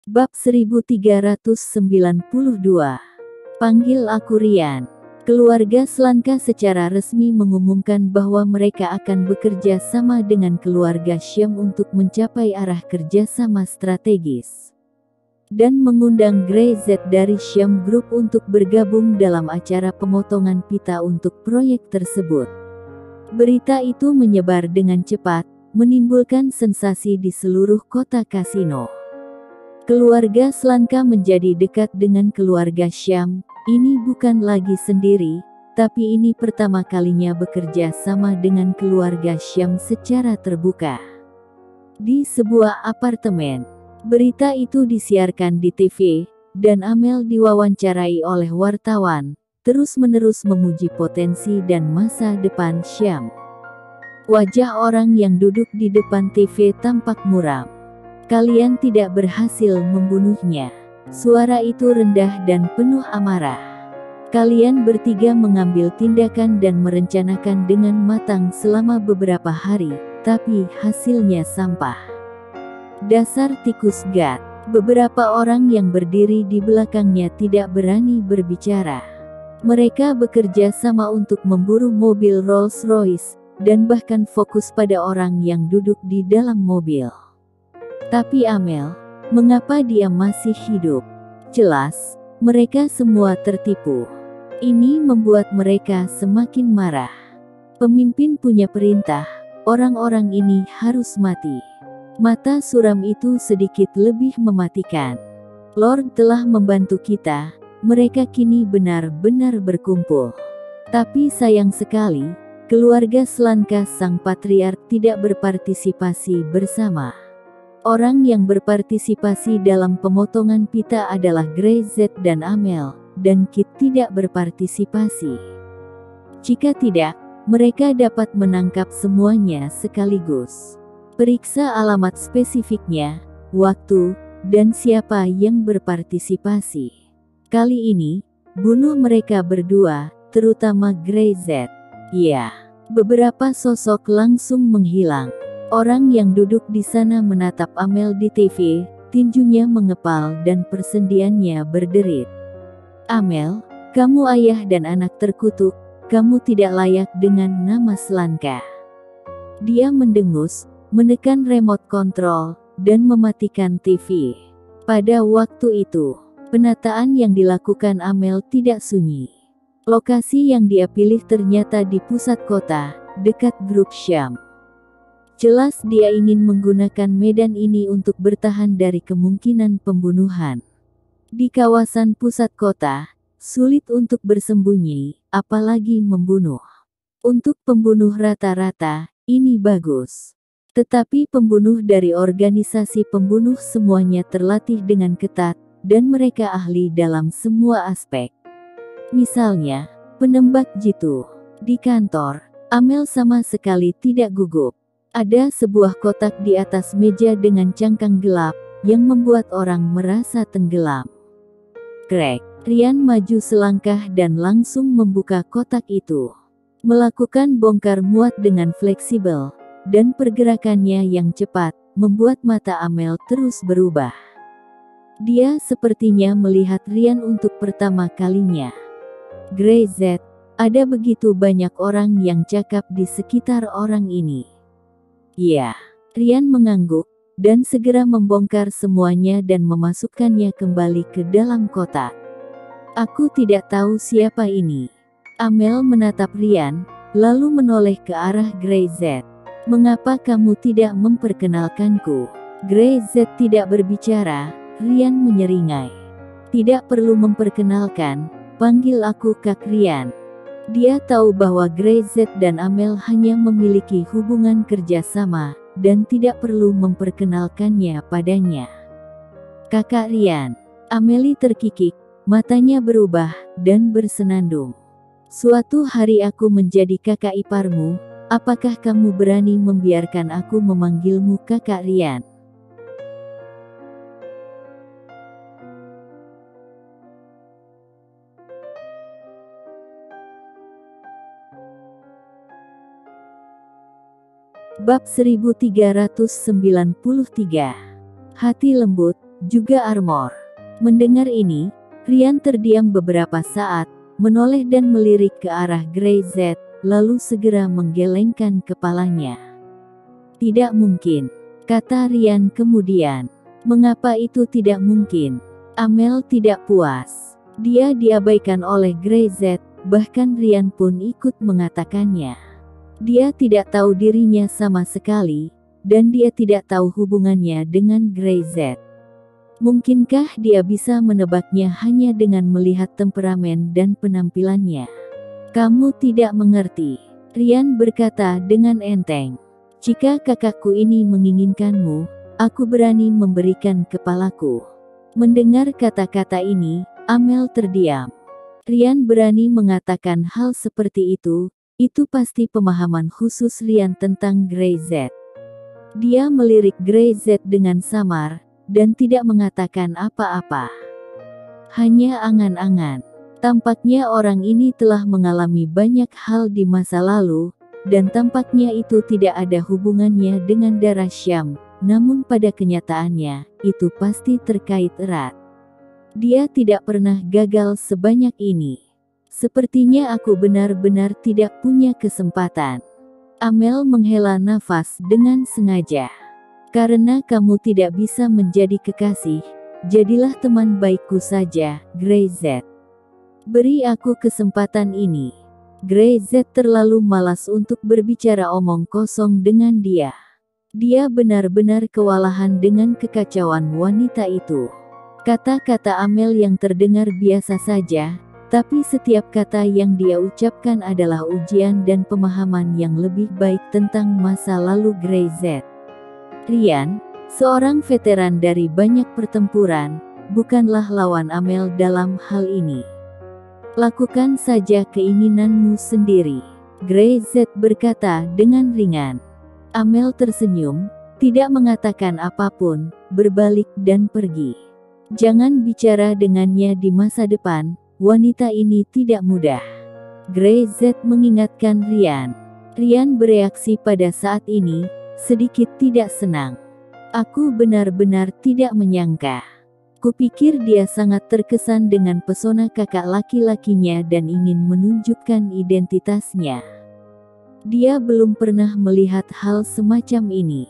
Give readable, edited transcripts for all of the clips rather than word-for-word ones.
Bab 1392. Panggil aku Rian. Keluarga Slanka secara resmi mengumumkan bahwa mereka akan bekerja sama dengan keluarga Syam untuk mencapai arah kerjasama strategis. Dan mengundang Grey Z dari Syam Group untuk bergabung dalam acara pemotongan pita untuk proyek tersebut. Berita itu menyebar dengan cepat, menimbulkan sensasi di seluruh kota kasino. Keluarga Slanka menjadi dekat dengan keluarga Syam. Ini bukan lagi sendiri, tapi ini pertama kalinya bekerja sama dengan keluarga Syam secara terbuka. Di sebuah apartemen, berita itu disiarkan di TV, dan Amel diwawancarai oleh wartawan, terus-menerus memuji potensi dan masa depan Syam. Wajah orang yang duduk di depan TV tampak muram. Kalian tidak berhasil membunuhnya. Suara itu rendah dan penuh amarah. Kalian bertiga mengambil tindakan dan merencanakan dengan matang selama beberapa hari, tapi hasilnya sampah. Dasar tikus gat. Beberapa orang yang berdiri di belakangnya tidak berani berbicara. Mereka bekerja sama untuk memburu mobil Rolls-Royce, dan bahkan fokus pada orang yang duduk di dalam mobil. Tapi Amel, mengapa dia masih hidup? Jelas, mereka semua tertipu. Ini membuat mereka semakin marah. Pemimpin punya perintah, orang-orang ini harus mati. Mata suram itu sedikit lebih mematikan. Lord telah membantu kita, mereka kini benar-benar berkumpul. Tapi sayang sekali, keluarga Slanka sang patriark tidak berpartisipasi bersama. Orang yang berpartisipasi dalam pemotongan pita adalah Grey Z dan Amel, dan Kit tidak berpartisipasi. Jika tidak, mereka dapat menangkap semuanya sekaligus. Periksa alamat spesifiknya, waktu, dan siapa yang berpartisipasi. Kali ini, bunuh mereka berdua, terutama Grey Z. Ya, beberapa sosok langsung menghilang. Orang yang duduk di sana menatap Amel di TV, tinjunya mengepal dan persendiannya berderit. Amel, kamu ayah dan anak terkutuk, kamu tidak layak dengan nama Slanka. Dia mendengus, menekan remote control, dan mematikan TV. Pada waktu itu, penataan yang dilakukan Amel tidak sunyi. Lokasi yang dia pilih ternyata di pusat kota, dekat grup Syam. Jelas dia ingin menggunakan medan ini untuk bertahan dari kemungkinan pembunuhan. Di kawasan pusat kota, sulit untuk bersembunyi, apalagi membunuh. Untuk pembunuh rata-rata, ini bagus. Tetapi pembunuh dari organisasi pembunuh semuanya terlatih dengan ketat, dan mereka ahli dalam semua aspek. Misalnya, penembak jitu. Di kantor, Amel sama sekali tidak gugup. Ada sebuah kotak di atas meja dengan cangkang gelap, yang membuat orang merasa tenggelam. Krek, Rian maju selangkah dan langsung membuka kotak itu. Melakukan bongkar muat dengan fleksibel, dan pergerakannya yang cepat, membuat mata Amel terus berubah. Dia sepertinya melihat Rian untuk pertama kalinya. Grey Z, ada begitu banyak orang yang cakap di sekitar orang ini. Ya, Rian mengangguk, dan segera membongkar semuanya dan memasukkannya kembali ke dalam kotak. Aku tidak tahu siapa ini. Amel menatap Rian, lalu menoleh ke arah Grey Z. Mengapa kamu tidak memperkenalkanku? Grey Z tidak berbicara, Rian menyeringai. Tidak perlu memperkenalkan, panggil aku Kak Rian. Dia tahu bahwa Grey Z dan Amel hanya memiliki hubungan kerjasama, dan tidak perlu memperkenalkannya padanya. Kakak Rian. Amelie terkikik, matanya berubah, dan bersenandung. Suatu hari aku menjadi kakak iparmu, apakah kamu berani membiarkan aku memanggilmu Kakak Rian? Bab 1393. Hati lembut, juga armor. Mendengar ini, Ryan terdiam beberapa saat, menoleh dan melirik ke arah Grey Z, lalu segera menggelengkan kepalanya. Tidak mungkin, kata Ryan kemudian. Mengapa itu tidak mungkin? Amel tidak puas. Dia diabaikan oleh Grey Z, bahkan Ryan pun ikut mengatakannya. Dia tidak tahu dirinya sama sekali, dan dia tidak tahu hubungannya dengan Grey Z. Mungkinkah dia bisa menebaknya hanya dengan melihat temperamen dan penampilannya? Kamu tidak mengerti, Ryan berkata dengan enteng. Jika kakakku ini menginginkanmu, aku berani memberikan kepalaku. Mendengar kata-kata ini, Amel terdiam. Ryan berani mengatakan hal seperti itu pasti pemahaman khusus Ryan tentang Grey Z. Dia melirik Grey Z dengan samar, dan tidak mengatakan apa-apa. Hanya angan-angan. Tampaknya orang ini telah mengalami banyak hal di masa lalu, dan tampaknya itu tidak ada hubungannya dengan darah Syam, namun pada kenyataannya, itu pasti terkait erat. Dia tidak pernah gagal sebanyak ini. Sepertinya aku benar-benar tidak punya kesempatan. Amel menghela nafas dengan sengaja. Karena kamu tidak bisa menjadi kekasih, jadilah teman baikku saja, Grey Z. Beri aku kesempatan ini. Grey Z terlalu malas untuk berbicara omong kosong dengan dia. Dia benar-benar kewalahan dengan kekacauan wanita itu. Kata-kata Amel yang terdengar biasa saja, tapi setiap kata yang dia ucapkan adalah ujian dan pemahaman yang lebih baik tentang masa lalu Grey Z. Ryan, seorang veteran dari banyak pertempuran, bukanlah lawan Amel dalam hal ini. Lakukan saja keinginanmu sendiri, Grey Z berkata dengan ringan. Amel tersenyum, tidak mengatakan apapun, berbalik dan pergi. Jangan bicara dengannya di masa depan, wanita ini tidak mudah. Grey Z mengingatkan Ryan. Ryan bereaksi pada saat ini, sedikit tidak senang. Aku benar-benar tidak menyangka. Kupikir dia sangat terkesan dengan pesona kakak laki-lakinya dan ingin menunjukkan identitasnya. Dia belum pernah melihat hal semacam ini.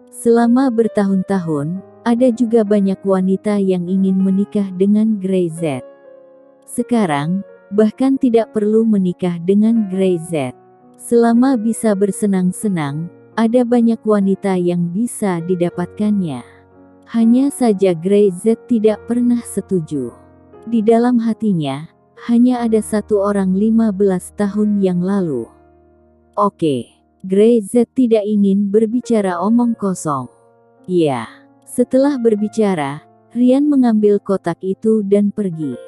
Selama bertahun-tahun, ada juga banyak wanita yang ingin menikah dengan Grey Z. Sekarang, bahkan tidak perlu menikah dengan Grey Z. Selama bisa bersenang-senang, ada banyak wanita yang bisa didapatkannya. Hanya saja Grey Z tidak pernah setuju. Di dalam hatinya, hanya ada satu orang 15 tahun yang lalu. Oke, Grey Z tidak ingin berbicara omong kosong. Iya, setelah berbicara, Ryan mengambil kotak itu dan pergi.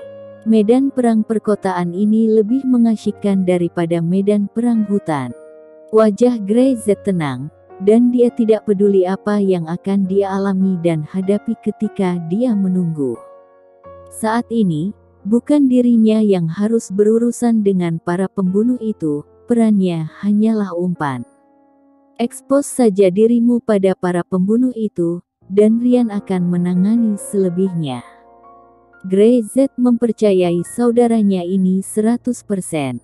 Medan perang perkotaan ini lebih mengasyikkan daripada medan perang hutan. Wajah Grey Z tenang, dan dia tidak peduli apa yang akan dia alami dan hadapi ketika dia menunggu. Saat ini, bukan dirinya yang harus berurusan dengan para pembunuh itu, perannya hanyalah umpan. Ekspos saja dirimu pada para pembunuh itu, dan Ryan akan menangani selebihnya. Grey Z mempercayai saudaranya ini 100%.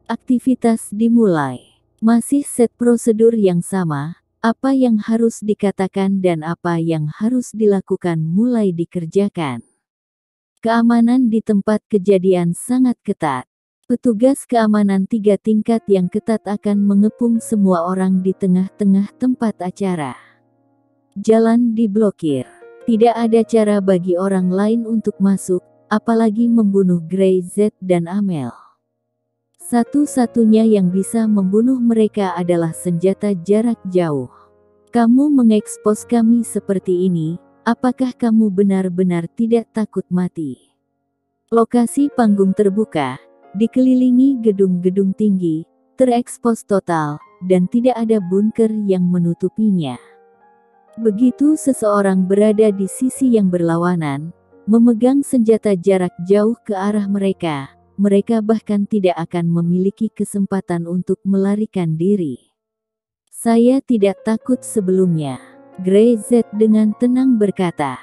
Aktivitas dimulai. Masih set prosedur yang sama, apa yang harus dikatakan dan apa yang harus dilakukan mulai dikerjakan. Keamanan di tempat kejadian sangat ketat. Petugas keamanan 3 tingkat yang ketat akan mengepung semua orang di tengah-tengah tempat acara. Jalan diblokir. Tidak ada cara bagi orang lain untuk masuk, apalagi membunuh Grey Z dan Amel. Satu-satunya yang bisa membunuh mereka adalah senjata jarak jauh. Kamu mengekspos kami seperti ini, apakah kamu benar-benar tidak takut mati? Lokasi panggung terbuka, dikelilingi gedung-gedung tinggi, terekspos total, dan tidak ada bunker yang menutupinya. Begitu seseorang berada di sisi yang berlawanan, memegang senjata jarak jauh ke arah mereka, mereka bahkan tidak akan memiliki kesempatan untuk melarikan diri. Saya tidak takut sebelumnya, Grey Z dengan tenang berkata.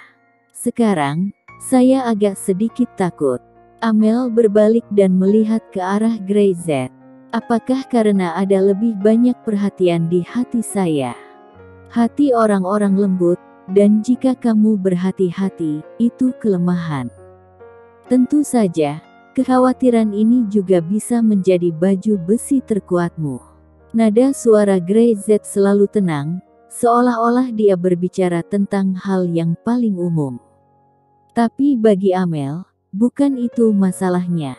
Sekarang, saya agak sedikit takut. Amel berbalik dan melihat ke arah Grey Z. Apakah karena ada lebih banyak perhatian di hati saya? Hati orang-orang lembut, dan jika kamu berhati-hati, itu kelemahan. Tentu saja, kekhawatiran ini juga bisa menjadi baju besi terkuatmu. Nada suara Grey Z selalu tenang, seolah-olah dia berbicara tentang hal yang paling umum. Tapi bagi Amel, bukan itu masalahnya.